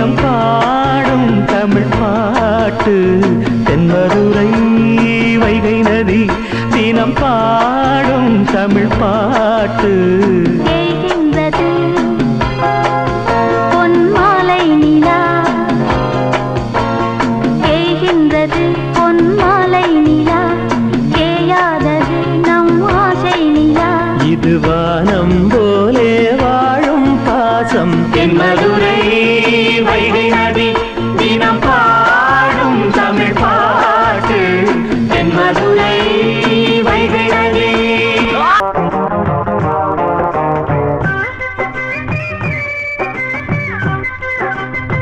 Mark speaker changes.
Speaker 1: தினம் பாடும் தமிழ் பாட்டு தென்மதுரை வைகை நதி தினம் பாடும் தமிழ் பாட்டு இது வானம் போலே வாழும் பாசம் தென்மதுரை வைகை நதி